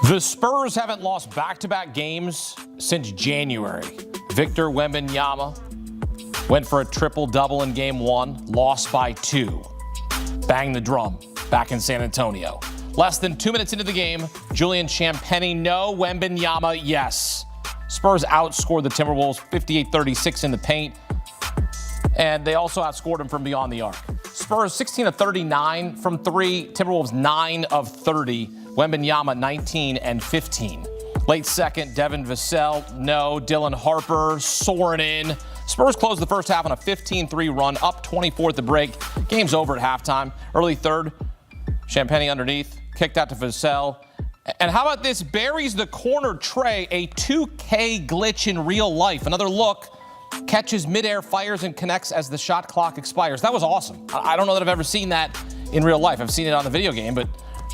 The Spurs haven't lost back-to-back games since January. Victor Wembanyama went for a triple-double in Game 1, lost by 2. Bang the drum back in San Antonio. Less than 2 minutes into the game, Julian Champagnie, no. Wembanyama, yes. Spurs outscored the Timberwolves 58-36 in the paint, and they also outscored them from beyond the arc. Spurs 16 of 39 from 3, Timberwolves 9 of 30, Wembanyama 19 and 15. Late second, Devin Vassell, no. Dylan Harper soaring in. Spurs closed the first half on a 15-3 run, up 24 at the break. Game's over at halftime. Early third, Champagnie underneath, kicked out to Vassell. And how about this? Buries the corner tray, a 2K glitch in real life. Another look, catches midair, fires, and connects as the shot clock expires. That was awesome. I don't know that I've ever seen that in real life. I've seen it on the video game, but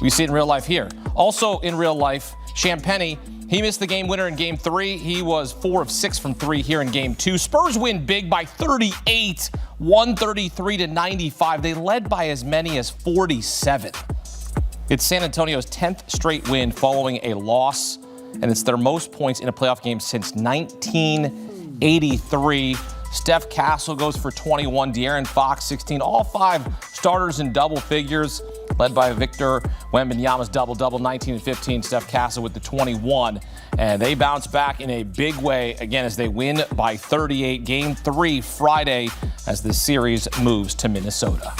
we see it in real life here. Also in real life, Champagnie, he missed the game winner in Game 3. He was 4 of 6 from 3 here in Game 2. Spurs win big by 38, 133-95. They led by as many as 47. It's San Antonio's 10th straight win following a loss, and it's their most points in a playoff game since 1983. Steph Castle goes for 21, De'Aaron Fox 16. All 5 starters in double figures, led by Victor Wembanyama's double-double, 19 and 15. Steph Castle with the 21. And they bounce back in a big way, again, as they win by 38. Game 3 Friday as the series moves to Minnesota.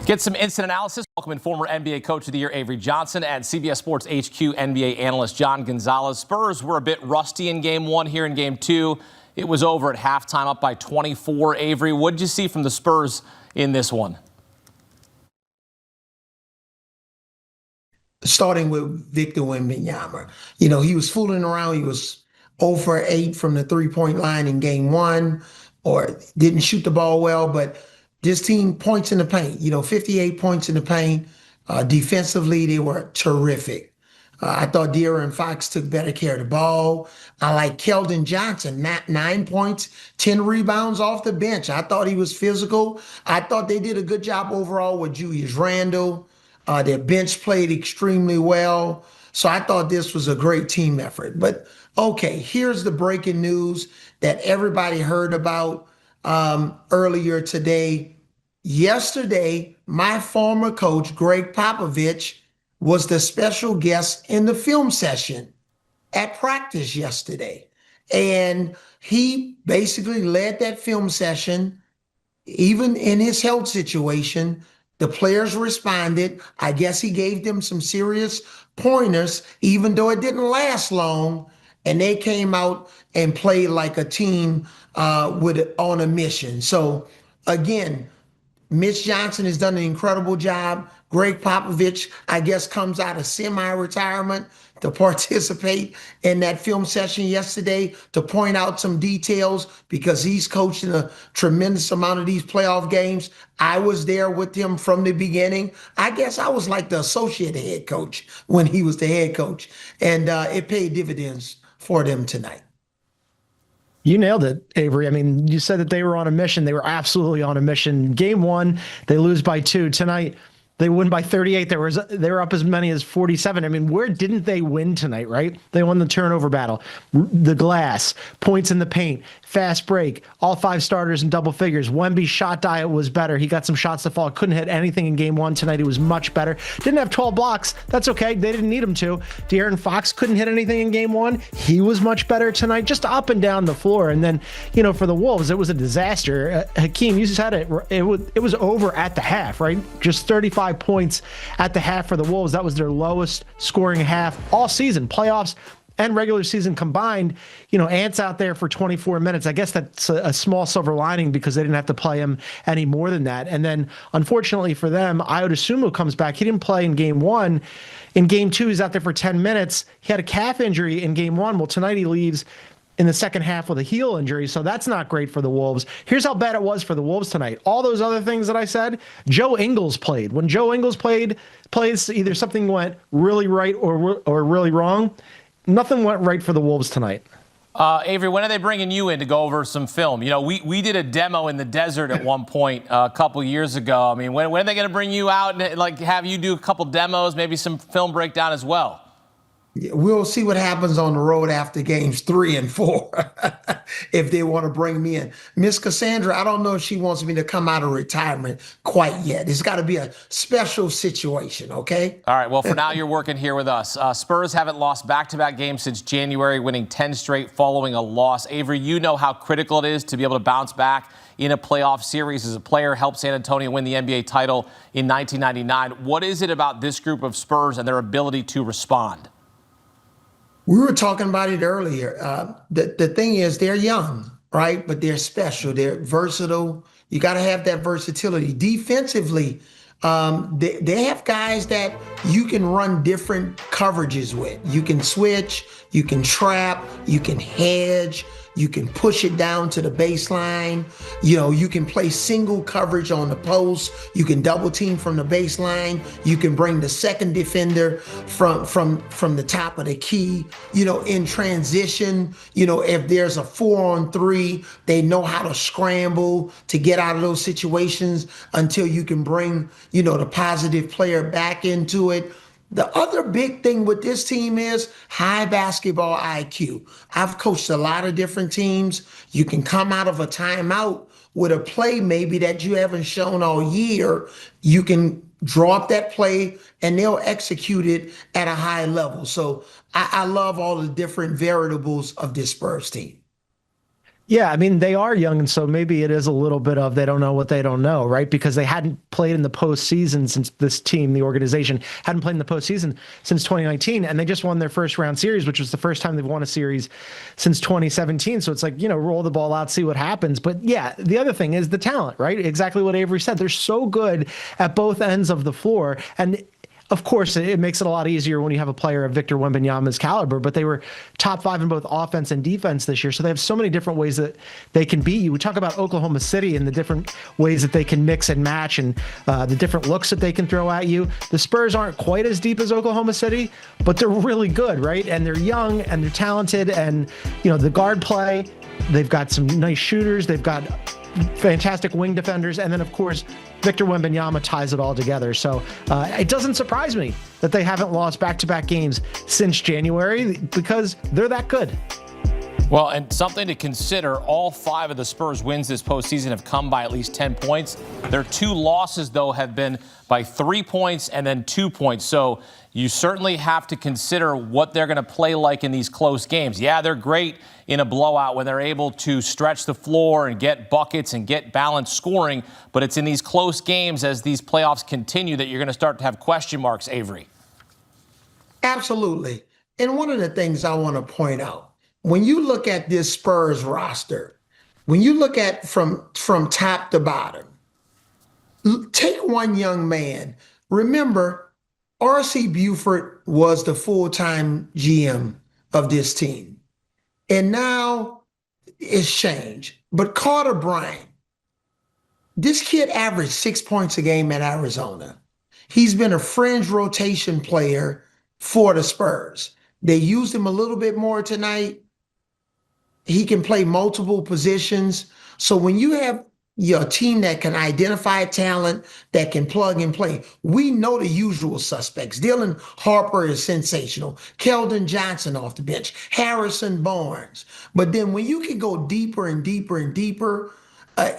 Get some instant analysis. Welcome in former NBA Coach of the Year Avery Johnson and CBS Sports HQ NBA analyst John Gonzalez. Spurs were a bit rusty in Game 1. Here in Game 2, it was over at halftime, up by 24. Avery, what did you see from the Spurs in this one? Starting with Victor Wembanyama. You know, he was fooling around. He was 0 for 8 from the three-point line in Game 1, or didn't shoot the ball well, but this team points in the paint, 58 points in the paint. Defensively, they were terrific. I thought De'Aaron Fox took better care of the ball. I like Keldon Johnson, 9 points, 10 rebounds off the bench. I thought he was physical. I thought they did a good job overall with Julius Randle. Their bench played extremely well. So I thought this was a great team effort. But, okay, here's the breaking news that everybody heard about earlier today. Yesterday, my former coach, Greg Popovich, was the special guest in the film session at practice yesterday. And he basically led that film session. Even in his health situation, the players responded. I guess he gave them some serious pointers, even though it didn't last long. And they came out and played like a team on a mission. So, again, Mitch Johnson has done an incredible job. Greg Popovich, I guess, comes out of semi-retirement to participate in that film session yesterday to point out some details because he's coaching a tremendous amount of these playoff games. I was there with him from the beginning. I guess I was like the associate head coach when he was the head coach, and it paid dividends for them tonight. You nailed it, Avery. I mean, you said that they were on a mission. They were absolutely on a mission. Game 1, they lose by 2. Tonight, they win by 38. They were up as many as 47. I mean, where didn't they win tonight, right? They won the turnover battle, the glass, points in the paint, fast break, all 5 starters in double figures. Wemby's shot diet was better. He got some shots to fall. Couldn't hit anything in Game 1 tonight. He was much better. Didn't have 12 blocks. That's okay. They didn't need him to. De'Aaron Fox couldn't hit anything in Game 1. He was much better tonight, just up and down the floor. And then, for the Wolves, it was a disaster. Hakeem, you said it. It was over at the half, right? Just 35 points at the half for the Wolves. That was their lowest scoring half all season, playoffs and regular season combined. Ant's out there for 24 minutes. I guess that's a small silver lining because they didn't have to play him any more than that. And then, unfortunately for them, Ayo Dosunmu comes back. He didn't play in Game 1. In Game 2, he's out there for 10 minutes. He had a calf injury in Game 1. Well, tonight he leaves in the second half with a heel injury, so that's not great for the Wolves. Here's how bad it was for the Wolves tonight. All those other things that I said, Joe Ingles played. When Joe Ingles plays, either something went really right or really wrong. Nothing went right for the Wolves tonight. Avery, when are they bringing you in to go over some film? You know, we did a demo in the desert at one point a couple years ago. I mean, when are they going to bring you out and like have you do a couple demos, maybe some film breakdown as well? We'll see what happens on the road after games 3 and 4 if they want to bring me in. Miss Cassandra, I don't know if she wants me to come out of retirement quite yet. It's got to be a special situation, okay? All right, well, for now, you're working here with us. Spurs haven't lost back-to-back games since January, winning 10 straight following a loss. Avery, you know how critical it is to be able to bounce back in a playoff series as a player, helped San Antonio win the NBA title in 1999. What is it about this group of Spurs and their ability to respond? We were talking about it earlier. The thing is, they're young, right? But they're special. They're versatile. You got to have that versatility. Defensively, they have guys that you can run different coverages with. You can switch, you can trap, you can hedge, you can push it down to the baseline. You know, you can play single coverage on the post. You can double team from the baseline. You can bring the second defender from the top of the key. You know, in transition, you know, if there's a 4-on-3, they know how to scramble to get out of those situations until you can bring, you know, the positive player back into it. The other big thing with this team is high basketball IQ. I've coached a lot of different teams. You can come out of a timeout with a play maybe that you haven't shown all year. You can draw up that play and they'll execute it at a high level. So I love all the different variables of this Spurs team. Yeah, I mean, they are young, and so maybe it is a little bit of they don't know what they don't know, right? Because they hadn't played in the postseason since this team, the organization, hadn't played in the postseason since 2019, and they just won their first round series, which was the first time they've won a series since 2017. So it's like, you know, roll the ball out, see what happens. But yeah, the other thing is the talent, right? Exactly what Avery said. They're so good at both ends of the floor, and of course, it makes it a lot easier when you have a player of Victor Wembanyama's caliber, but they were top 5 in both offense and defense this year. So they have so many different ways that they can beat you. We talk about Oklahoma City and the different ways that they can mix and match and the different looks that they can throw at you. The Spurs aren't quite as deep as Oklahoma City, but they're really good, right? And they're young and they're talented, and, you know, the guard play, they've got some nice shooters. They've got fantastic wing defenders. And then, of course, Victor Wembanyama ties it all together. So it doesn't surprise me that they haven't lost back-to-back games since January because they're that good. Well, and something to consider, all 5 of the Spurs wins this postseason have come by at least 10 points. Their 2 losses, though, have been by 3 points and then 2 points. So you certainly have to consider what they're going to play like in these close games. Yeah, they're great in a blowout when they're able to stretch the floor and get buckets and get balanced scoring, but it's in these close games as these playoffs continue that you're going to start to have question marks, Avery. Absolutely. And one of the things I want to point out, when you look at this Spurs roster, when you look at from top to bottom, take one young man. Remember, R.C. Buford was the full-time GM of this team. And now it's changed. But Carter Bryant, this kid averaged 6 points a game at Arizona. He's been a fringe rotation player for the Spurs. They used him a little bit more tonight. He can play multiple positions. So when you have your team that can identify talent, that can plug and play, we know the usual suspects. Dylan Harper is sensational. Keldon Johnson off the bench. Harrison Barnes. But then when you can go deeper and deeper and deeper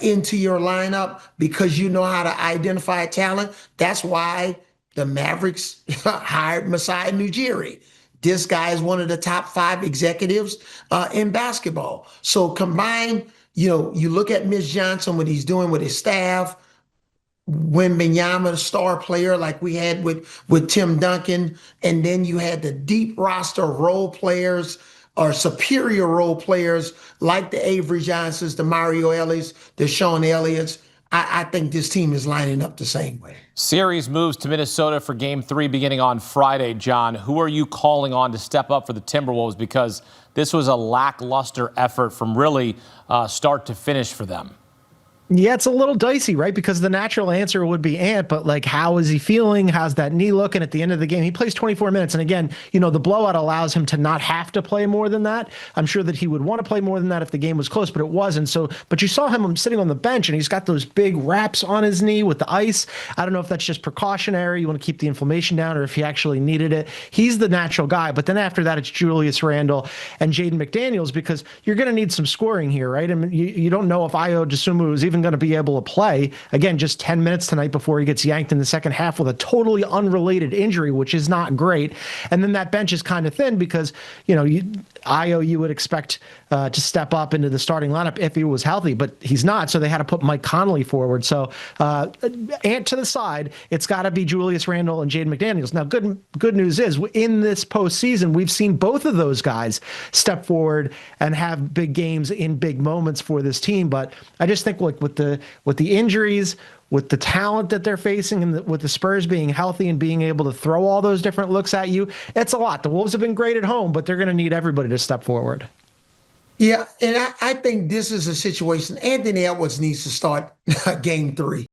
into your lineup because you know how to identify talent, that's why the Mavericks hired Masai Ujiri. This guy is one of the top 5 executives in basketball. So combine, you know, you look at Mitch Johnson, what he's doing with his staff, Wembanyama, the star player like we had with Tim Duncan, and then you had the deep roster of role players or superior role players like the Avery Johnsons, the Mario Elliots, the Sean Elliott's. I think this team is lining up the same way. Series moves to Minnesota for Game 3 beginning on Friday, John. Who are you calling on to step up for the Timberwolves? Because this was a lackluster effort from really start to finish for them. Yeah, it's a little dicey, right? Because the natural answer would be Ant, but like, how is he feeling? How's that knee looking at the end of the game? He plays 24 minutes. And again, the blowout allows him to not have to play more than that. I'm sure that he would want to play more than that if the game was close, but it wasn't. So, but you saw him sitting on the bench and he's got those big wraps on his knee with the ice. I don't know if that's just precautionary. You want to keep the inflammation down or if he actually needed it. He's the natural guy. But then after that, it's Julius Randle and Jaden McDaniels because you're going to need some scoring here, right? I mean, you don't know if Ayo Dosunmu is even going to be able to play. Again, just 10 minutes tonight before he gets yanked in the second half with a totally unrelated injury, which is not great. And then that bench is kind of thin because, Ayo you would expect to step up into the starting lineup if he was healthy, but he's not. So they had to put Mike Conley forward. So Ant to the side, it's got to be Julius Randle and Jaden McDaniels. Now, good news is in this postseason, we've seen both of those guys step forward and have big games in big moments for this team. But I just think like with the injuries, with the talent that they're facing, and with the Spurs being healthy and being able to throw all those different looks at you, it's a lot. The Wolves have been great at home, but they're going to need everybody to step forward. Yeah, and I think this is a situation. Anthony Edwards needs to start game 3.